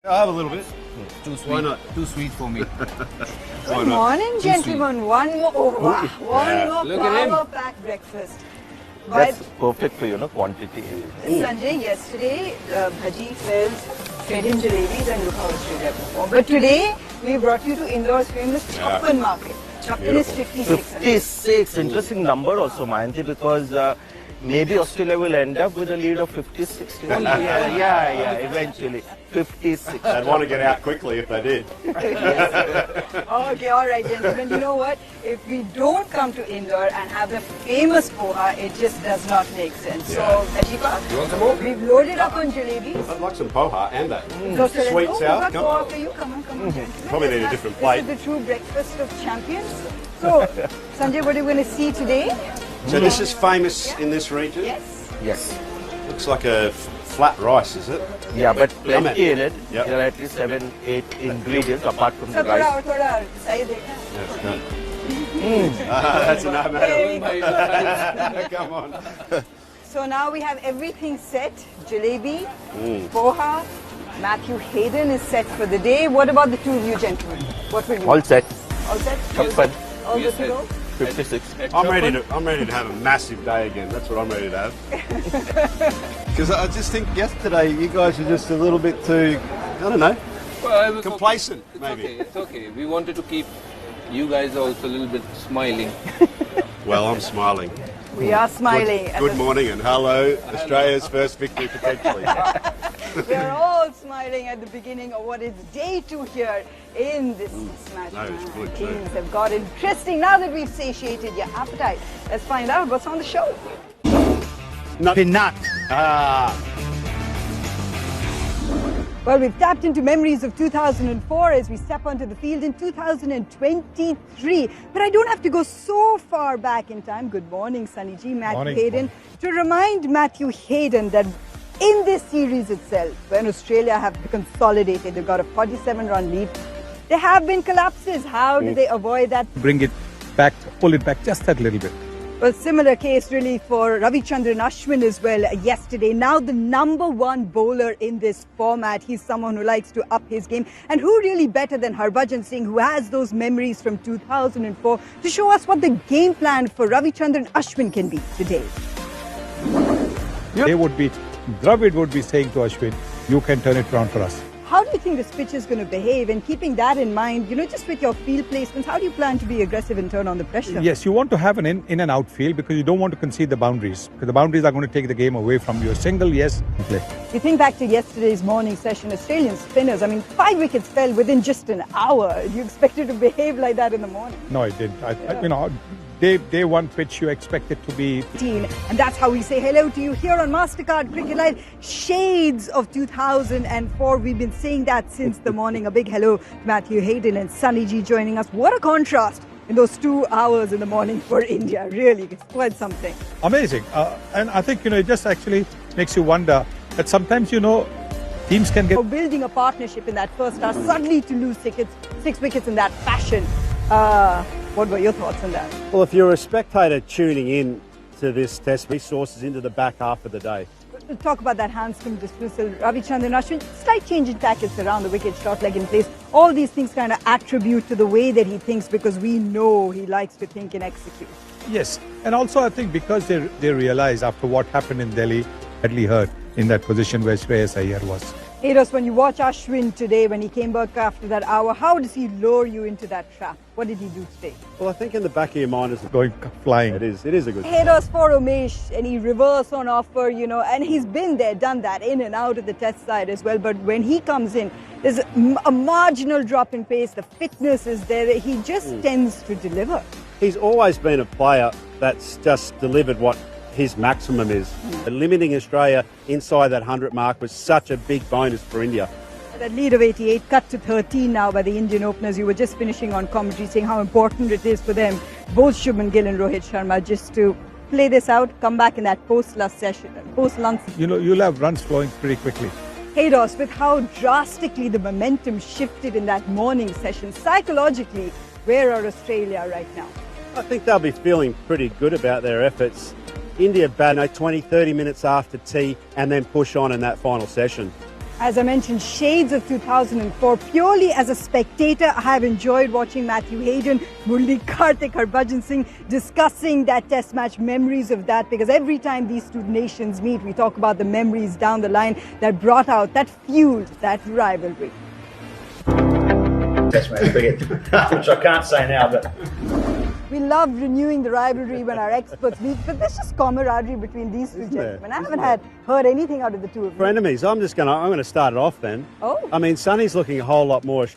I'll have a little bit. Too sweet. Why not? Too sweet for me. Good morning, gentlemen. One more Look at him. power-packed breakfast. That's perfect for, quantity. Sanjay, yesterday, bhaji fells, fed in jalebis and look how Australia performed. But today, we brought you to Indore's famous Chappan market. Chappan is 56. 56, interesting number also, Mayanti, because maybe Australia will end up with a lead of 56. Yeah, eventually. 56. I'd want to get out quickly if they did. Okay, all right, gentlemen. You know what? If we don't come to Indore and have the famous poha, it just does not make sense. So, Ajiba, You want some more? we've loaded up on jalebis. I'd like some poha and that. So, let's Sweet go. sour. We've got Come poha on. for you. Come on, gentlemen. Probably need a Let's different have- plate. This is the true breakfast of champions. So, Sanjay, what are we going to see today? So this is famous in this region? Yes. Yes. Looks like a flat rice, is it? Yeah, but plenty in it. Yep. There are at least 7, 8 ingredients apart from So, the rice. thoda size dekha. Yes, done. That's a no matter. Come on. So now we have everything set. Jalebi, poha. Matthew Hayden is set for the day. What about the two of you gentlemen? What will you? All set. All set? Chappan, All good to go? 56. I'm ready to have a massive day again. That's what I'm ready to have. Because I just think yesterday you guys were just a little bit too, I don't know, Well, it was complacent okay. maybe. It's okay. We wanted to keep you guys also a little bit smiling. Well, I'm smiling. We are smiling. Good morning and hello, Australia's first victory potentially. We are all smiling at the beginning of what is day 2 here in this match. No, it's good too. Things have got interesting now that we've satiated your appetite. Let's find out what's on the show. Peanut. Well, we've tapped into memories of 2004 as we step onto the field in 2023. But I don't have to go so far back in time. Good morning, Sunny G, Matthew Hayden. To remind Matthew Hayden that in this series itself, when Australia have consolidated, they've got a 47-run lead, there have been collapses. How do they avoid that? Bring it back, pull it back just that little bit. Well, similar case really for Ravichandran Ashwin as well yesterday. Now the #1 bowler in this format. He's someone who likes to up his game. And who really better than Harbhajan Singh, who has those memories from 2004, to show us what the game plan for Ravichandran Ashwin can be today. Dravid would be saying to Ashwin, you can turn it around for us. How do you think this pitch is going to behave? And keeping that in mind, just with your field placements, how do you plan to be aggressive and turn on the pressure? Yes, you want to have an in and out field because you don't want to concede the boundaries. Because the boundaries are going to take the game away from you. A single, yes, play. You think back to yesterday's morning session, Australian spinners, 5 wickets fell within just an hour. You expected to behave like that in the morning? No, it didn't. Day one pitch, you expect it to be. And that's how we say hello to you here on MasterCard Cricket Live. Shades of 2004. We've been saying that since the morning. A big hello to Matthew Hayden and Sunny G joining us. What a contrast in those 2 hours in the morning for India. Really, it's quite something. Amazing. And I think, it just actually makes you wonder that sometimes, teams can get. Building a partnership in that first hour, suddenly to lose 6 wickets in that fashion. What were your thoughts on that? Well, if you're a spectator tuning in to this test, resources into the back half of the day. We'll talk about that handsome dismissal. Ravichandran Ashwin, slight change in tactics around the wicket, short leg in place. All these things kind of attribute to the way that he thinks because we know he likes to think and execute. Yes, and also I think because they realize after what happened in Delhi, badly hurt in that position where Shreyas Iyer was. Eros, when you watch Ashwin today, when he came back after that hour, how does he lure you into that trap? What did he do today? Well, I think in the back of your mind is Going flying. it is a good. Eros for Umesh, any reverse on offer, and he's been there, done that, in and out of the test side as well. But when he comes in, there's a marginal drop in pace, the fitness is there, he just tends to deliver. He's always been a player that's just delivered what his maximum is. Limiting Australia inside that 100 mark was such a big bonus for India. That lead of 88 cut to 13 now by the Indian openers. You were just finishing on commentary saying how important it is for them, both Shubman Gill and Rohit Sharma, just to play this out, come back in that post-lunch session. You'll have runs flowing pretty quickly. Hey Ross, with how drastically the momentum shifted in that morning session, psychologically, where are Australia right now? I think they'll be feeling pretty good about their efforts. India bat 20, 30 minutes after tea and then push on in that final session. As I mentioned, shades of 2004. Purely as a spectator, I have enjoyed watching Matthew Hayden, Murli Karthik, Harbhajan Singh discussing that test match, memories of that, because every time these two nations meet, we talk about the memories down the line that brought out, that fueled that rivalry. Test match cricket, which I can't say now, but We love renewing the rivalry when our experts meet, but there's just camaraderie between these two gentlemen. I haven't heard anything out of the two of For you. enemies, I'm going to start it off then. Oh. I mean, Sonny's looking a whole lot more.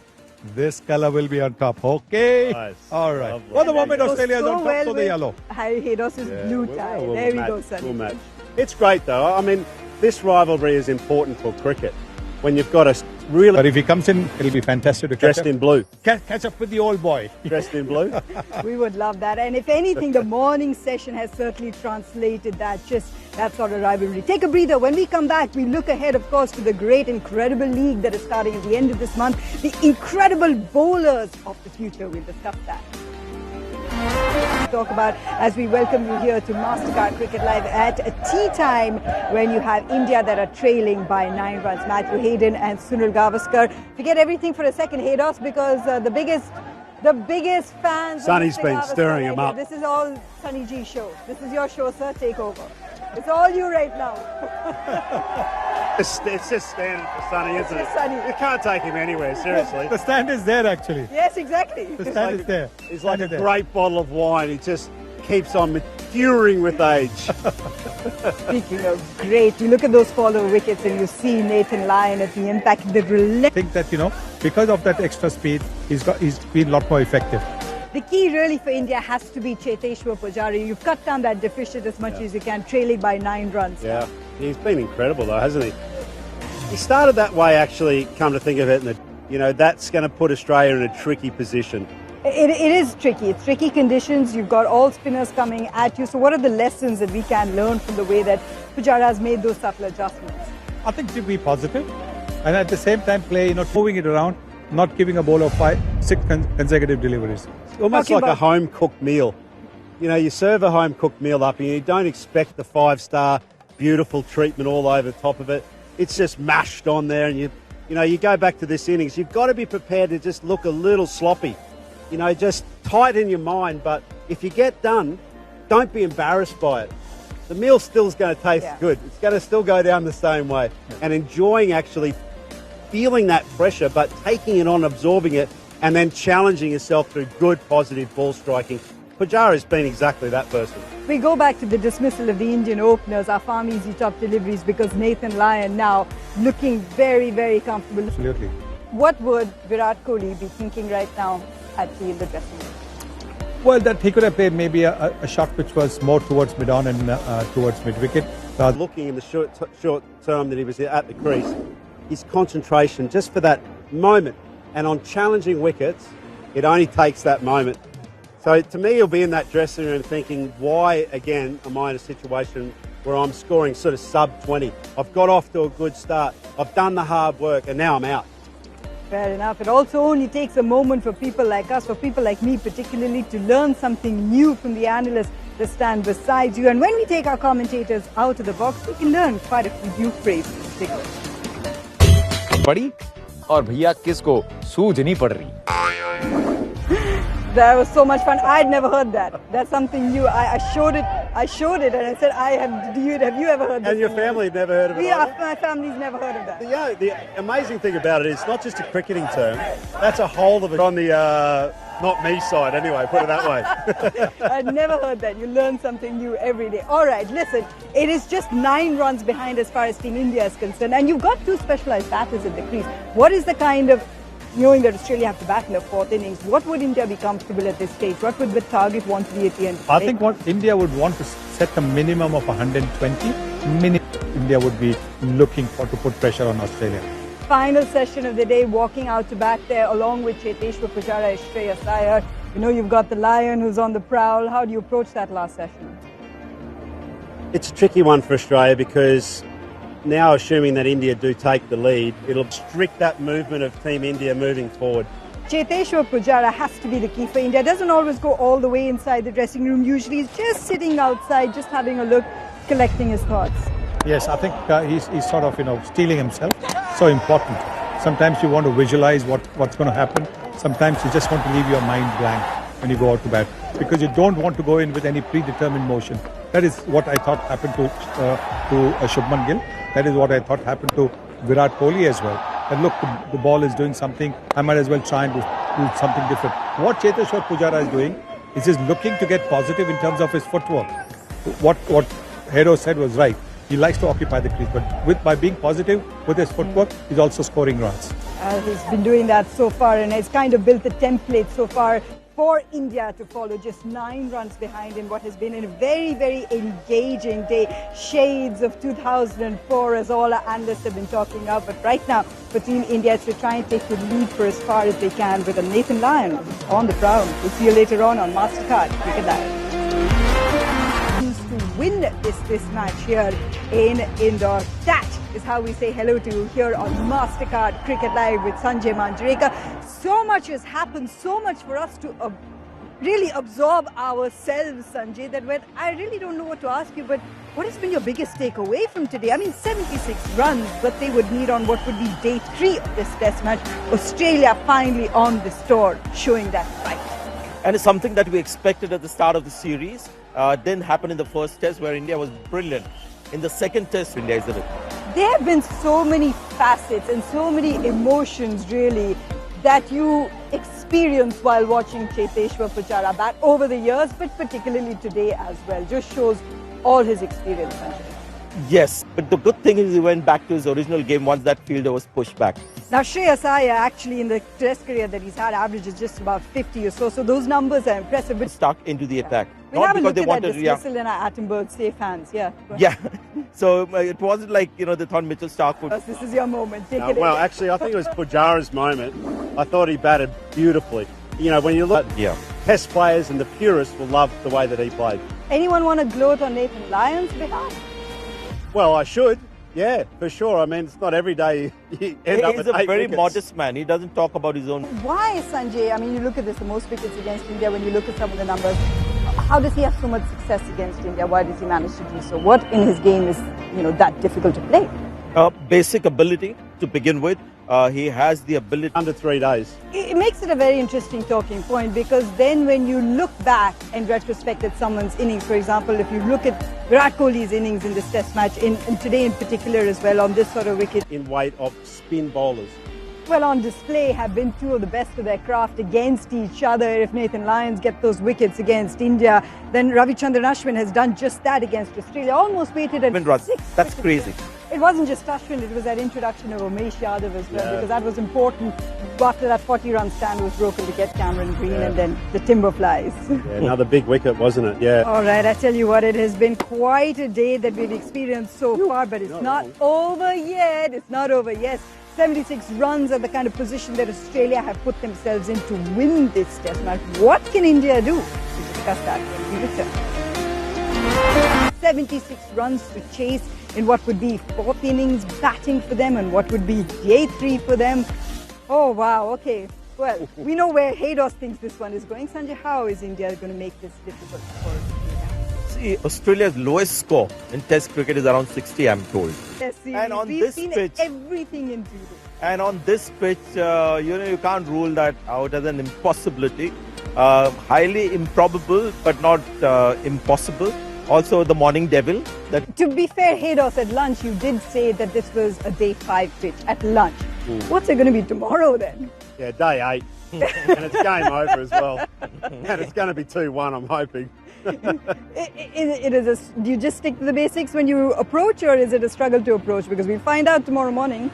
This colour will be on top. Okay. Nice. All right. Lovely. For the moment, Goes Australia is so on top, well so the with yellow. Harry Haydos' blue tie. There we go, Sonny. We'll match. It's great though. I mean, this rivalry is important for cricket. When you've got a But really if he comes in, it'll be fantastic to dressed in blue, catch up with the old boy. dressed in blue. We would love that. And if anything, the morning session has certainly translated that sort of rivalry. Take a breather. When we come back, we look ahead, of course, to the great, incredible league that is starting at the end of this month. The incredible bowlers of the future. We'll discuss that. Talk about as we welcome you here to Mastercard Cricket Live at a tea time when you have India that are trailing by 9 runs. Matthew Hayden and Sunil Gavaskar. Forget everything for a second, Haydos, because the biggest fans. Sonny's of Mr. been Gavaskar stirring right him here. up. This is all Sonny G's show. This is your show, sir. Take over. It's all you right now. It's just standing for Sonny, isn't it? just Sonny. You can't take him anywhere, seriously. The stand is there, actually. Yes, exactly. The stand is there. He's like a Stand is there. great bottle of wine. He just keeps on maturing with age. Speaking of great, you look at those follow wickets and you see Nathan Lyon at the impact, the I think that, because of that extra speed, he's been a lot more effective. The key really for India has to be Cheteshwar Pujari. You've cut down that deficit as much as you can, trailing by 9 runs. Yeah, he's been incredible though, hasn't he? He started that way, actually, come to think of it, and that's going to put Australia in a tricky position. It is tricky. It's tricky conditions. You've got all spinners coming at you. So what are the lessons that we can learn from the way that Pujara has made those subtle adjustments? I think to be positive and at the same time play, moving it around, not giving a bowler 6 consecutive deliveries. Almost Talking like a about- home-cooked meal. You serve a home-cooked meal up and you don't expect the 5-star beautiful treatment all over the top of it. It's just mashed on there, and you go back to this innings, you've got to be prepared to just look a little sloppy. Just tight in your mind, but if you get done, don't be embarrassed by it. The meal still's going to taste good. It's going to still go down the same way. And enjoying actually feeling that pressure, but taking it on, absorbing it, and then challenging yourself through good, positive ball striking. Pujara's been exactly that person. We go back to the dismissal of the Indian openers, our farm easy top deliveries, because Nathan Lyon now looking very, very comfortable. Absolutely. What would Virat Kohli be thinking right now at the dressing room? Well, that he could have played maybe a shot which was more towards mid-on and towards mid-wicket. Looking in the short term that he was at the crease, his concentration just for that moment, and on challenging wickets, it only takes that moment. So to me, he'll be in that dressing room thinking, why again am I in a situation where I'm scoring sort of sub-20? I've got off to a good start, I've done the hard work, and now I'm out. Fair enough. It also only takes a moment for people like us, for people like me particularly, to learn something new from the analysts that stand beside you. And when we take our commentators out of the box, we can learn quite a few new phrases. Take a look. पड़ी और भैया किसको सूझ नहीं पड़ रही. That was so much fun. I'd never heard that. That's something new. I showed it and I said, have you ever heard that? And your family had never heard of it? either? My family's never heard of that. Yeah, the amazing thing about it is not just a cricketing term, that's a whole of it on the not me side anyway, put it that way. I'd never heard that. You learn something new every day. All right, listen, it is just 9 runs behind as far as Team India is concerned, and you've got 2 specialised batters at the crease. What is the kind of, knowing that Australia have to bat in the 4th innings, what would India be comfortable at this stage? What would the target want to be at the end? I think what India would want to set a minimum of 120. India would be looking for to put pressure on Australia. Final session of the day, walking out to bat there along with Cheteshwar Pujara, Shreyas Iyer. You've got the Lion who's on the prowl. How do you approach that last session? It's a tricky one for Australia because now, assuming that India do take the lead, it'll restrict that movement of Team India moving forward. Cheteshwar Pujara has to be the key for India. Doesn't always go all the way inside the dressing room. Usually he's just sitting outside, just having a look, collecting his thoughts. Yes, I think he's sort of, stealing himself. so important. Sometimes you want to visualize what's going to happen. Sometimes you just want to leave your mind blank when you go out to bat because you don't want to go in with any predetermined motion. That is what I thought happened to Shubman Gill. That is what I thought happened to Virat Kohli as well. And look, the ball is doing something. I might as well try and do something different. What Cheteshwar Pujara is doing is just looking to get positive in terms of his footwork. What Hero said was right. He likes to occupy the crease, but by being positive with his footwork, he's also scoring runs. He's been doing that so far and has kind of built the template so far for India to follow, just 9 runs behind in what has been a very, very engaging day. Shades of 2004 as all our analysts have been talking about. But right now, for Team India, it's to try and take the lead for as far as they can with a Nathan Lyon on the ground. We'll see you later on MasterCard Cricket Live. To win this match here in Indore. That is how we say hello to you here on MasterCard Cricket Live with Sanjay Manjrekar. So much has happened, so much for us to really absorb ourselves, Sanjay, that I really don't know what to ask you, but what has been your biggest takeaway from today? I mean, 76 runs, but they would need on what would be day 3 of this test match. Australia finally on this tour, showing that fight. And it's something that we expected at the start of the series. Didn't happen in the first test where India was brilliant. In the second test, India isn't it? There have been so many facets and so many emotions really that you experience while watching Cheteshwar Pujara bat over the years, but particularly today as well. Just shows all his experience, Sanjay. Yes, but the good thing is he went back to his original game once that fielder was pushed back. Now, Shreyas Iyer actually in the test career that he's had averages just about 50 or so. So those numbers are impressive. But stuck into the attack. We'll Not have a because look they at wanted that dismissal in our Attenborough safe hands. Yeah. Yeah. So it wasn't like, they thought Mitchell Stark would. This is your moment. Take it well, in. actually, I think it was Pujara's moment. I thought he batted beautifully. When you look at test players and the purists will love the way that he played. Anyone want to gloat on Nathan Lyon's behalf? Well, I should. Yeah, for sure. I mean, it's not every day you end up with 8 He's a very wickets. modest man. He doesn't talk about his own. Why, Sanjay? I mean, you look at this, the most wickets against India, when you look at some of the numbers, how does he have so much success against India? Why does he manage to do so? What in his game is, that difficult to play? Basic ability to begin with. He has the ability. Under 3 days. It makes it a very interesting talking point because then when you look back in retrospect at someone's innings, for example, if you look at Virat Kohli's innings in this test match, and today in particular as well, on this sort of wicket. In weight of spin bowlers. Well, on display have been 2 of the best of their craft against each other. If Nathan Lyons get those wickets against India, then Ravichandran Ashwin has done just that against Australia. Almost waited at 6. That's crazy. It wasn't just Ashwin, it was that introduction of Umesh Yadav as well, because that was important. After that 40-run stand was broken to get Cameron Green, and then the timber flies. Yeah, another big wicket, wasn't it? Yeah. All right, I tell you what, it has been quite a day that we've experienced so far, but it's not over yet. It's not over, yes. 76 runs are the kind of position that Australia have put themselves in to win this test match. What can India do? We'll discuss that when we return. 76 runs to chase in what would be 4th innings batting for them and what would be day 3 for them. Oh, wow, okay. Well, we know where Haydos thinks this one is going. Sanjay, how is India going to make this difficult for India? See, Australia's lowest score in Test cricket is around 60, I'm told. Yes, and on we've this seen pitch, everything in judo. And on this pitch, you can't rule that out as an impossibility. Highly improbable, but not impossible. Also, the morning devil. To be fair, Haydos, at lunch, you did say that this was a day 5 pitch at lunch. What's it going to be tomorrow then? Yeah, day 8. And it's game over as well. And it's going to be 2-1, I'm hoping. Do you just stick to the basics when you approach, or is it a struggle to approach? Because we'll find out tomorrow morning.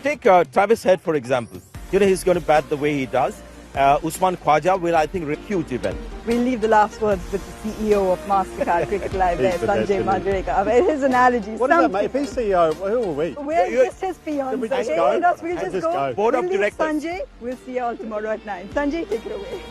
Take Travis Head, for example. He's going to bat the way he does. Usman Khwaja will, I think, a huge event. We'll leave the last words with the CEO of MasterCard Cricket Live there, Sanjay Manjrekar. His analogy. What does that mean? If he's CEO, who are we? We're just his peons. We just go? We'll just go. Board of We'll leave directors. Sanjay. We'll see you all tomorrow at 9. Sanjay, take it away.